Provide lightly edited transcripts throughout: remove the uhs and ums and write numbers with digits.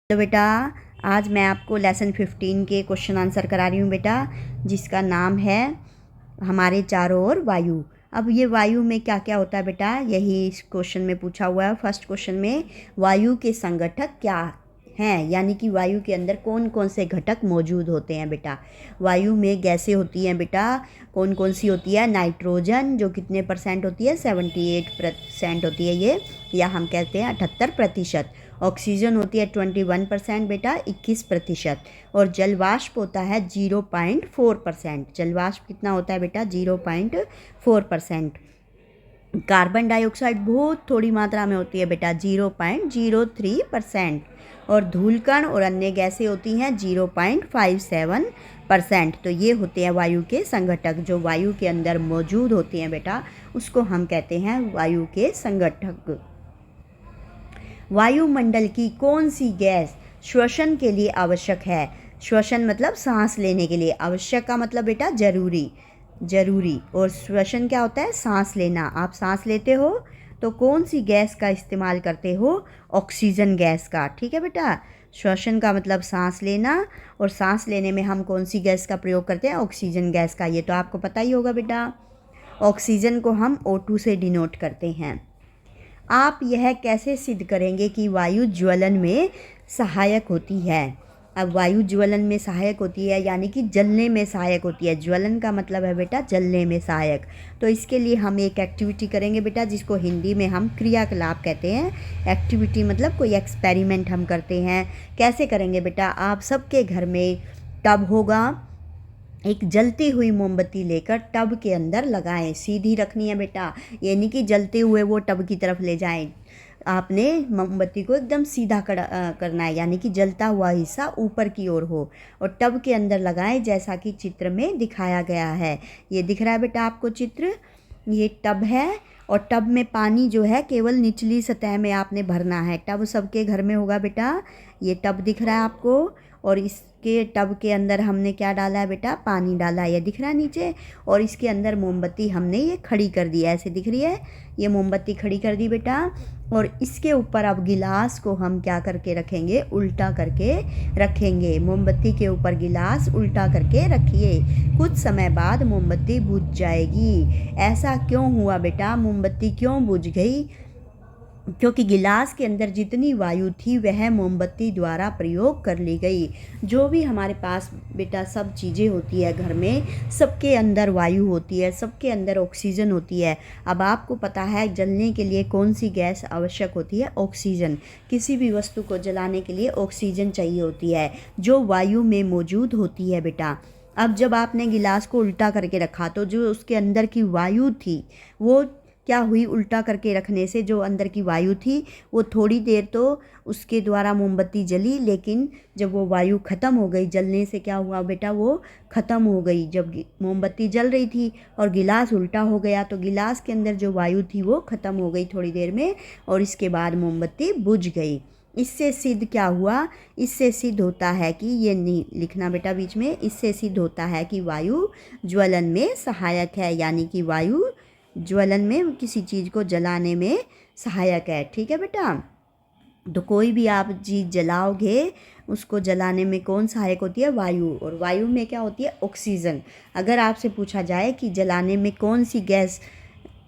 तो बेटा आज मैं आपको लेसन 15 के क्वेश्चन आंसर करा रही हूँ बेटा, जिसका नाम है हमारे चारों ओर वायु। अब ये वायु में क्या क्या होता है बेटा, यही इस क्वेश्चन में पूछा हुआ है। फर्स्ट क्वेश्चन में वायु के संगठक क्या हैं, यानी कि वायु के अंदर कौन कौन से घटक मौजूद होते हैं बेटा। वायु में गैसें होती हैं बेटा, कौन कौन सी होती है। नाइट्रोजन जो कितने परसेंट होती है, 78% होती है ये, या हम कहते हैं 78%। ऑक्सीजन होती है 21% बेटा, 21%। और जलवाष्प होता है 0.4%। जलवाष्प कितना होता है बेटा, 0.4%। कार्बन डाइऑक्साइड बहुत थोड़ी मात्रा में होती है बेटा, 0.03%। और धूलकण और अन्य गैसें होती हैं 0.57%। तो ये होते हैं वायु के संघटक, जो वायु के अंदर मौजूद होते हैं बेटा, उसको हम कहते हैं वायु के संघटक। वायुमंडल की कौन सी गैस श्वसन के लिए आवश्यक है। श्वसन मतलब सांस लेने के लिए, आवश्यक का मतलब बेटा जरूरी, जरूरी। और श्वसन क्या होता है, सांस लेना। आप सांस लेते हो तो कौन सी गैस का इस्तेमाल करते हो, ऑक्सीजन गैस का। ठीक है बेटा, श्वसन का मतलब सांस लेना, और सांस लेने में हम कौन सी गैस का प्रयोग करते हैं, ऑक्सीजन गैस का। ये तो आपको पता ही होगा बेटा। ऑक्सीजन को हम O2 से डिनोट करते हैं। आप यह कैसे सिद्ध करेंगे कि वायु ज्वलन में सहायक होती है। अब वायु ज्वलन में सहायक होती है यानी कि जलने में सहायक होती है। ज्वलन का मतलब है बेटा जलने में सहायक। तो इसके लिए हम एक एक्टिविटी करेंगे बेटा, जिसको हिंदी में हम क्रियाकलाप कहते हैं। एक्टिविटी मतलब कोई एक्सपेरिमेंट हम करते हैं। कैसे करेंगे बेटा, आप सबके घर में टब होगा, एक जलती हुई मोमबत्ती लेकर टब के अंदर लगाएं। सीधी रखनी है बेटा, ये नहीं कि जलते हुए वो टब की तरफ ले जाएं। आपने मोमबत्ती को एकदम सीधा करना है, यानी कि जलता हुआ हिस्सा ऊपर की ओर हो, और टब के अंदर लगाएं जैसा कि चित्र में दिखाया गया है। ये दिख रहा है बेटा आपको चित्र, ये टब है, और टब में पानी जो है केवल निचली सतह में आपने भरना है। टब सबके घर में होगा बेटा, ये टब दिख रहा है आपको, और इसके टब के अंदर हमने क्या डाला है बेटा, पानी डाला है, ये दिख रहा है नीचे। और इसके अंदर मोमबत्ती हमने ये खड़ी कर दी है, ऐसे दिख रही है, ये मोमबत्ती खड़ी कर दी बेटा। और इसके ऊपर अब गिलास को हम क्या करके रखेंगे, उल्टा करके रखेंगे। मोमबत्ती के ऊपर गिलास उल्टा करके रखिए। कुछ समय बाद मोमबत्ती बुझ जाएगी। ऐसा क्यों हुआ बेटा, मोमबत्ती क्यों बुझ गई, क्योंकि गिलास के अंदर जितनी वायु थी वह मोमबत्ती द्वारा प्रयोग कर ली गई। जो भी हमारे पास बेटा सब चीज़ें होती है घर में, सबके अंदर वायु होती है, सबके अंदर ऑक्सीजन होती है। अब आपको पता है जलने के लिए कौन सी गैस आवश्यक होती है, ऑक्सीजन। किसी भी वस्तु को जलाने के लिए ऑक्सीजन चाहिए होती है, जो वायु में मौजूद होती है बेटा। अब जब आपने गिलास को उल्टा करके रखा तो जो उसके अंदर की वायु थी वो क्या हुई, उल्टा करके रखने से जो अंदर की वायु थी वो थोड़ी देर तो उसके द्वारा मोमबत्ती जली, लेकिन जब वो वायु ख़त्म हो गई, जलने से क्या हुआ बेटा, वो ख़त्म हो गई। जब मोमबत्ती जल रही थी और गिलास उल्टा हो गया तो गिलास के अंदर जो वायु थी वो ख़त्म हो गई थोड़ी देर में, और इसके बाद मोमबत्ती बुझ गई। इससे सिद्ध क्या हुआ, इससे सिद्ध होता है कि ये नहीं लिखना बेटा बीच में, इससे सिद्ध होता है कि वायु ज्वलन में सहायक है, यानी कि वायु ज्वलन में किसी चीज़ को जलाने में सहायक है। ठीक है बेटा, तो कोई भी आप चीज़ जलाओगे उसको जलाने में कौन सहायक होती है, वायु। और वायु में क्या होती है, ऑक्सीजन। अगर आपसे पूछा जाए कि जलाने में कौन सी गैस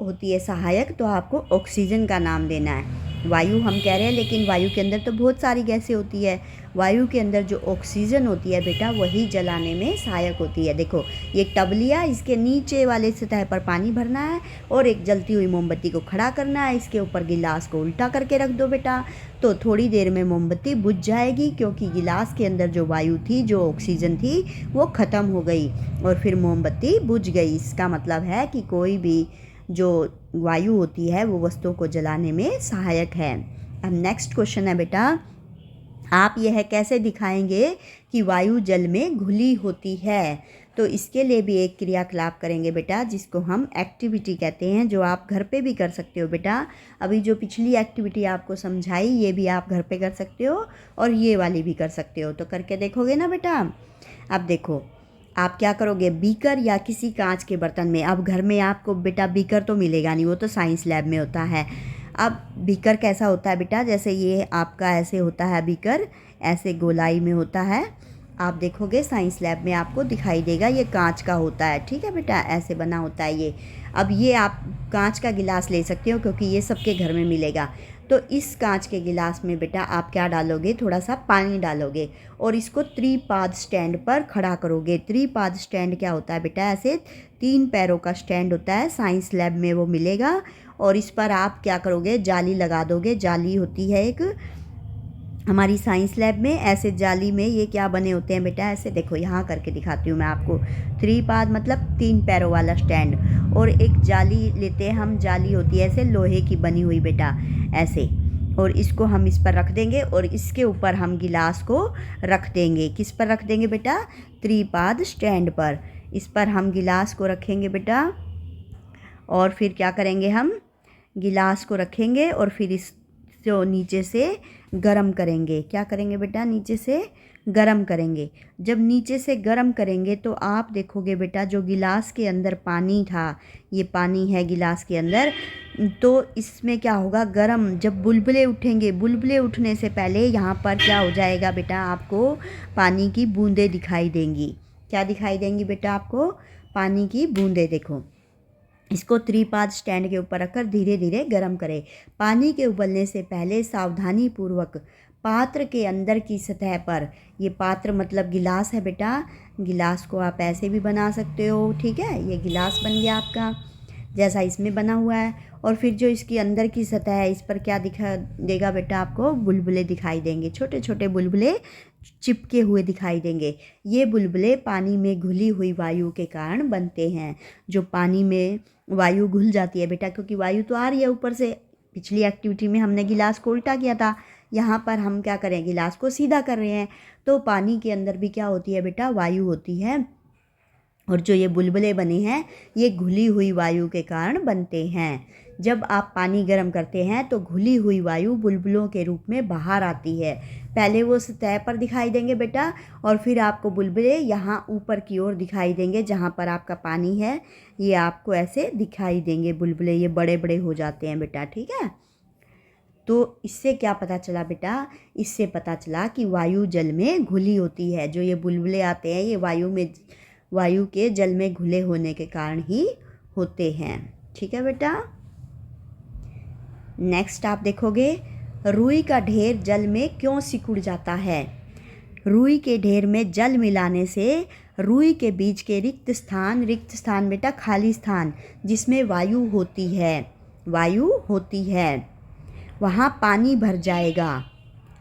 होती है सहायक, तो आपको ऑक्सीजन का नाम देना है। वायु हम कह रहे हैं, लेकिन वायु के अंदर तो बहुत सारी गैसें होती है। वायु के अंदर जो ऑक्सीजन होती है बेटा वही जलाने में सहायक होती है। देखो ये टब लिया, इसके नीचे वाले सतह पर पानी भरना है और एक जलती हुई मोमबत्ती को खड़ा करना है। इसके ऊपर गिलास को उल्टा करके रख दो बेटा, तो थोड़ी देर में मोमबत्ती बुझ जाएगी, क्योंकि गिलास के अंदर जो वायु थी, जो ऑक्सीजन थी, वो ख़त्म हो गई और फिर मोमबत्ती बुझ गई। इसका मतलब है कि कोई भी जो वायु होती है वो वस्तुओं को जलाने में सहायक है। अब नेक्स्ट क्वेश्चन है बेटा, आप यह कैसे दिखाएंगे कि वायु जल में घुली होती है। तो इसके लिए भी एक क्रियाकलाप करेंगे बेटा, जिसको हम एक्टिविटी कहते हैं, जो आप घर पे भी कर सकते हो बेटा। अभी जो पिछली एक्टिविटी आपको समझाई ये भी आप घर पे कर सकते हो, और ये वाली भी कर सकते हो। तो करके देखोगे ना बेटा। अब देखो आप क्या करोगे, बीकर या किसी कांच के बर्तन में। अब घर में आपको बेटा बीकर तो मिलेगा नहीं, वो तो साइंस लैब में होता है। अब बीकर कैसा होता है बेटा, जैसे ये आपका ऐसे होता है बीकर, ऐसे गोलाई में होता है। आप देखोगे साइंस लैब में आपको दिखाई देगा, ये कांच का होता है। ठीक है बेटा, ऐसे बना होता है ये। अब ये आप कांच का गिलास ले सकते हो क्योंकि ये सबके घर में मिलेगा। तो इस कांच के गिलास में बेटा आप क्या डालोगे, थोड़ा सा पानी डालोगे और इसको त्रिपाद स्टैंड पर खड़ा करोगे। त्रिपाद स्टैंड क्या होता है बेटा, ऐसे 3 पैरों का स्टैंड होता है, साइंस लैब में वो मिलेगा। और इस पर आप क्या करोगे, जाली लगा दोगे। जाली होती है एक हमारी साइंस लैब में, ऐसे जाली में ये क्या बने होते हैं बेटा, ऐसे देखो यहाँ करके दिखाती हूँ मैं आपको। त्रिपाद मतलब 3 पैरों वाला स्टैंड, और एक जाली लेते हैं हम, जाली होती है ऐसे लोहे की बनी हुई बेटा, ऐसे। और इसको हम इस पर रख देंगे और इसके ऊपर हम गिलास को रख देंगे। किस पर रख देंगे बेटा, त्रिपाद स्टैंड पर। इस पर हम गिलास को रखेंगे बेटा, और फिर क्या करेंगे, हम गिलास को रखेंगे और फिर इस जो नीचे से गरम करेंगे। क्या करेंगे बेटा, नीचे से गरम करेंगे। जब नीचे से गरम करेंगे तो आप देखोगे बेटा, जो गिलास के अंदर पानी था, ये पानी है गिलास के अंदर, तो इसमें क्या होगा, गरम जब बुलबुले उठेंगे, बुलबुले उठने से पहले यहाँ पर क्या हो जाएगा बेटा, आपको पानी की बूंदें दिखाई देंगी। क्या दिखाई देंगी बेटा आपको, पानी की बूंदें। देखो, इसको त्रिपाद स्टैंड के ऊपर रखकर धीरे धीरे गर्म करें। पानी के उबलने से पहले सावधानी पूर्वक पात्र के अंदर की सतह पर, ये पात्र मतलब गिलास है बेटा, गिलास को आप ऐसे भी बना सकते हो। ठीक है, ये गिलास बन गया आपका जैसा इसमें बना हुआ है। और फिर जो इसकी अंदर की सतह है, इस पर क्या दिखा देगा बेटा, आपको बुलबुले दिखाई देंगे, छोटे छोटे बुलबुले चिपके हुए दिखाई देंगे। ये बुलबुले पानी में घुली हुई वायु के कारण बनते हैं। जो पानी में वायु घुल जाती है बेटा, क्योंकि वायु तो आ रही है ऊपर से। पिछली एक्टिविटी में हमने गिलास को उल्टा किया था, यहाँ पर हम क्या करें, गिलास को सीधा कर रहे हैं। तो पानी के अंदर भी क्या होती है बेटा, वायु होती है। और जो ये बुलबुले बने हैं, ये घुली हुई वायु के कारण बनते हैं। जब आप पानी गर्म करते हैं तो घुली हुई वायु बुलबुलों के रूप में बाहर आती है। पहले वो सतह पर दिखाई देंगे बेटा, और फिर आपको बुलबुले यहाँ ऊपर की ओर दिखाई देंगे, जहाँ पर आपका पानी है, ये आपको ऐसे दिखाई देंगे बुलबुले, ये बड़े बड़े हो जाते हैं बेटा। ठीक है, तो इससे क्या पता चला बेटा, इससे पता चला कि वायु जल में घुली होती है। जो ये बुलबुले आते हैं, ये वायु के जल में घुले होने के कारण ही होते हैं। ठीक है बेटा, नेक्स्ट आप देखोगे, रुई का ढेर जल में क्यों सिकुड़ जाता है। रुई के ढेर में जल मिलाने से रुई के बीच के रिक्त स्थान बेटा खाली स्थान, जिसमें वायु होती है, वहाँ पानी भर जाएगा,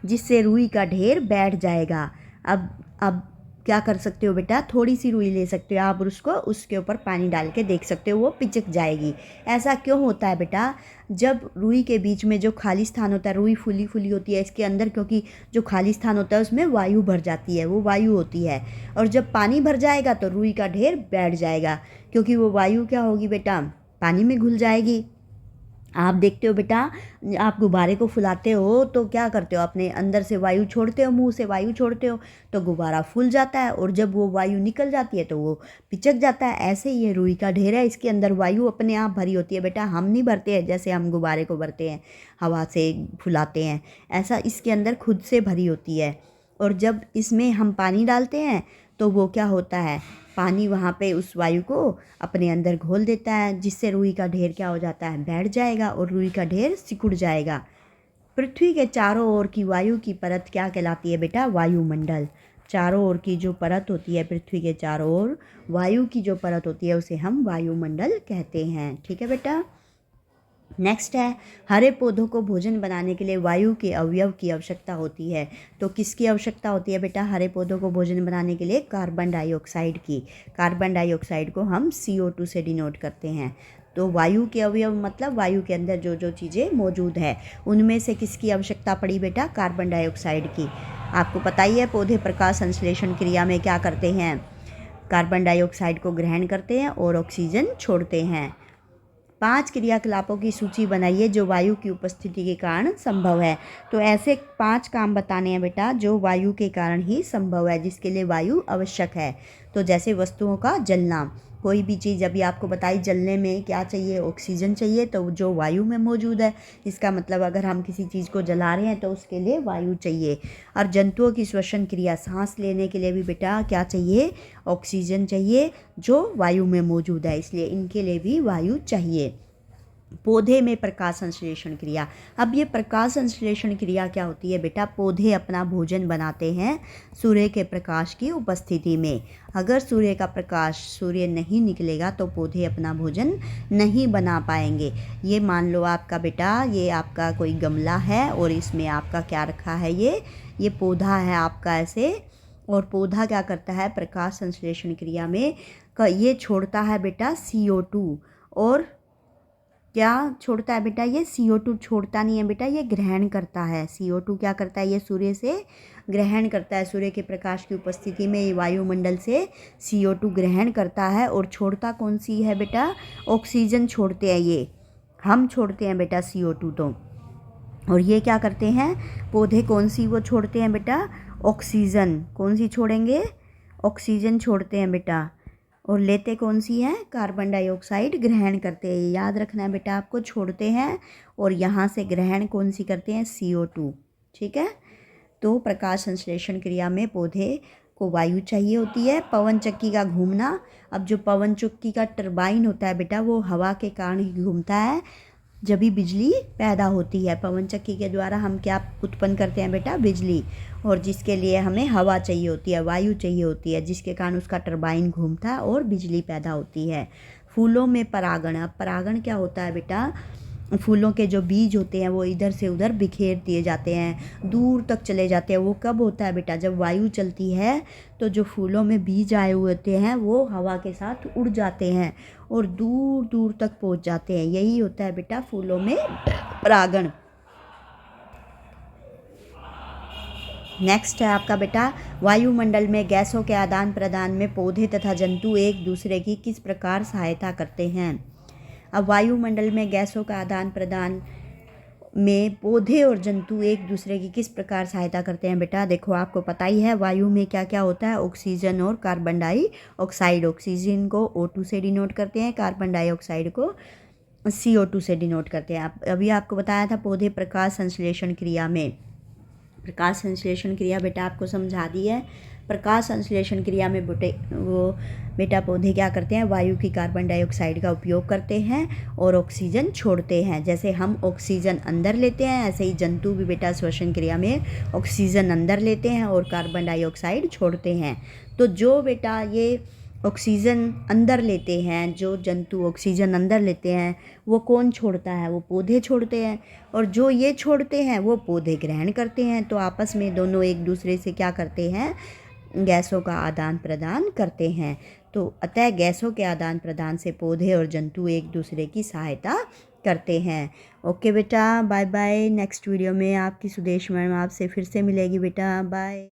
जिससे रुई का ढेर बैठ जाएगा। अब क्या कर सकते हो बेटा, थोड़ी सी रुई ले सकते हो आप और उसके ऊपर पानी डाल के देख सकते हो, वो पिचक जाएगी। ऐसा क्यों होता है बेटा, जब रुई के बीच में जो खाली स्थान होता है, रुई फूली फूली होती है इसके अंदर, क्योंकि जो खाली स्थान होता है उसमें वायु भर जाती है, वो वायु होती है। और जब पानी भर जाएगा तो रुई का ढेर बैठ जाएगा, क्योंकि वो वायु क्या होगी बेटा, पानी में घुल जाएगी। आप देखते हो बेटा, आप गुब्बारे को फुलाते हो तो क्या करते हो, अपने अंदर से वायु छोड़ते हो, मुंह से वायु छोड़ते हो, तो गुब्बारा फूल जाता है, और जब वो वायु निकल जाती है तो वो पिचक जाता है। ऐसे ही ये रुई का ढेर है, इसके अंदर वायु अपने आप भरी होती है बेटा, हम नहीं भरते हैं जैसे हम गुब्बारे को भरते हैं, हवा से फुलाते हैं, ऐसा इसके अंदर खुद से भरी होती है। और जब इसमें हम पानी डालते हैं तो वो क्या होता है, पानी वहाँ पे उस वायु को अपने अंदर घोल देता है, जिससे रुई का ढेर क्या हो जाता है, बैठ जाएगा और रुई का ढेर सिकुड़ जाएगा। पृथ्वी के चारों ओर की वायु की परत क्या कहलाती है बेटा, वायुमंडल। चारों ओर की जो परत होती है, पृथ्वी के चारों ओर वायु की जो परत होती है, उसे हम वायुमंडल कहते हैं। ठीक है बेटा, नेक्स्ट है, हरे पौधों को भोजन बनाने के लिए वायु के अवयव की आवश्यकता होती है। तो किसकी आवश्यकता होती है बेटा, हरे पौधों को भोजन बनाने के लिए कार्बन डाइऑक्साइड की। कार्बन डाइऑक्साइड को हम CO2 से डिनोट करते हैं। तो वायु के अवयव मतलब वायु के अंदर जो जो चीज़ें मौजूद है, उनमें से किसकी आवश्यकता पड़ी बेटा, कार्बन डाइऑक्साइड की। आपको पता ही है, पौधे प्रकाश संश्लेषण क्रिया में क्या करते हैं, कार्बन डाइऑक्साइड को ग्रहण करते हैं और ऑक्सीजन छोड़ते हैं। 5 क्रियाकलापों की सूची बनाइए जो वायु की उपस्थिति के कारण संभव है। तो ऐसे 5 काम बताने हैं बेटा जो वायु के कारण ही संभव है, जिसके लिए वायु आवश्यक है। तो जैसे वस्तुओं का जलना, कोई भी चीज़ अभी आपको बताई जलने में क्या चाहिए, ऑक्सीजन चाहिए, तो जो वायु में मौजूद है, इसका मतलब अगर हम किसी चीज़ को जला रहे हैं तो उसके लिए वायु चाहिए। और जंतुओं की श्वसन क्रिया, सांस लेने के लिए भी बेटा क्या चाहिए, ऑक्सीजन चाहिए जो वायु में मौजूद है, इसलिए इनके लिए भी वायु चाहिए। पौधे में प्रकाश संश्लेषण क्रिया। अब ये प्रकाश संश्लेषण क्रिया क्या होती है बेटा, पौधे अपना भोजन बनाते हैं सूर्य के प्रकाश की उपस्थिति में। अगर सूर्य का प्रकाश, सूर्य नहीं निकलेगा तो पौधे अपना भोजन नहीं बना पाएंगे। ये मान लो आपका बेटा, ये आपका कोई गमला है और इसमें आपका क्या रखा है, ये पौधा है आपका ऐसे, और पौधा क्या करता है प्रकाश संश्लेषण क्रिया में ये छोड़ता है बेटा CO2। और क्या छोड़ता है बेटा, ये CO2 छोड़ता नहीं है बेटा, ये ग्रहण करता है। CO2 क्या करता है, ये सूर्य से ग्रहण करता है। सूर्य के प्रकाश की उपस्थिति में ये वायुमंडल से CO2 ग्रहण करता है। और छोड़ता कौन सी है बेटा, ऑक्सीजन छोड़ते हैं ये, हम छोड़ते हैं बेटा CO2 तो। और ये क्या करते हैं पौधे, कौन सी वो छोड़ते हैं बेटा, ऑक्सीजन। कौन सी छोड़ेंगे, ऑक्सीजन छोड़ते हैं बेटा। और लेते कौन सी है, कार्बन डाइऑक्साइड ग्रहण करते हैं। याद रखना है बेटा आपको, छोड़ते हैं और यहाँ से ग्रहण कौन सी करते हैं, CO2। ठीक है, तो प्रकाश संश्लेषण क्रिया में पौधे को वायु चाहिए होती है। पवन चक्की का घूमना। अब जो पवन चक्की का टरबाइन होता है बेटा, वो हवा के कारण ही घूमता है जब भी बिजली पैदा होती है। पवन चक्की के द्वारा हम क्या उत्पन्न करते हैं बेटा, बिजली, और जिसके लिए हमें हवा चाहिए होती है, वायु चाहिए होती है, जिसके कारण उसका टरबाइन घूमता है और बिजली पैदा होती है। फूलों में परागण। अब परागण क्या होता है बेटा, फूलों के जो बीज होते हैं वो इधर से उधर बिखेर दिए जाते हैं, दूर तक चले जाते हैं। वो कब होता है बेटा, जब वायु चलती है तो जो फूलों में बीज आए हुए होते हैं वो हवा के साथ उड़ जाते हैं और दूर दूर तक पहुंच जाते हैं। यही होता है बेटा फूलों में परागण। नेक्स्ट है आपका बेटा, वायुमंडल में गैसों के आदान प्रदान में पौधे तथा जंतु एक दूसरे की किस प्रकार सहायता करते हैं। अब वायुमंडल में गैसों का आदान प्रदान में पौधे और जंतु एक दूसरे की किस प्रकार सहायता करते हैं बेटा, देखो आपको पता ही है वायु में क्या क्या होता है, ऑक्सीजन और कार्बन डाइऑक्साइड। ऑक्सीजन को O2 से डिनोट करते हैं, कार्बन डाइऑक्साइड को CO2 से डिनोट करते हैं। अभी आपको बताया था पौधे प्रकाश संश्लेषण क्रिया में, प्रकाश संश्लेषण क्रिया बेटा आपको समझा दी है। प्रकाश संश्लेषण क्रिया में बेटा पौधे क्या करते हैं, वायु की कार्बन डाइऑक्साइड का उपयोग करते हैं और ऑक्सीजन छोड़ते हैं। जैसे हम ऑक्सीजन अंदर लेते हैं, ऐसे ही जंतु भी बेटा श्वसन क्रिया में ऑक्सीजन अंदर लेते हैं और कार्बन डाइऑक्साइड छोड़ते हैं। तो जो बेटा ये ऑक्सीजन अंदर लेते हैं, जो जंतु ऑक्सीजन अंदर लेते हैं वो कौन छोड़ता है, वो पौधे छोड़ते हैं। और जो ये छोड़ते हैं वो पौधे ग्रहण करते हैं। तो आपस में दोनों एक दूसरे से क्या करते हैं, गैसों का आदान प्रदान करते हैं। तो अतः गैसों के आदान प्रदान से पौधे और जंतु एक दूसरे की सहायता करते हैं। ओके बेटा, बाय बाय। नेक्स्ट वीडियो में आपकी सुदेश मैम आपसे फिर से मिलेगी बेटा, बाय।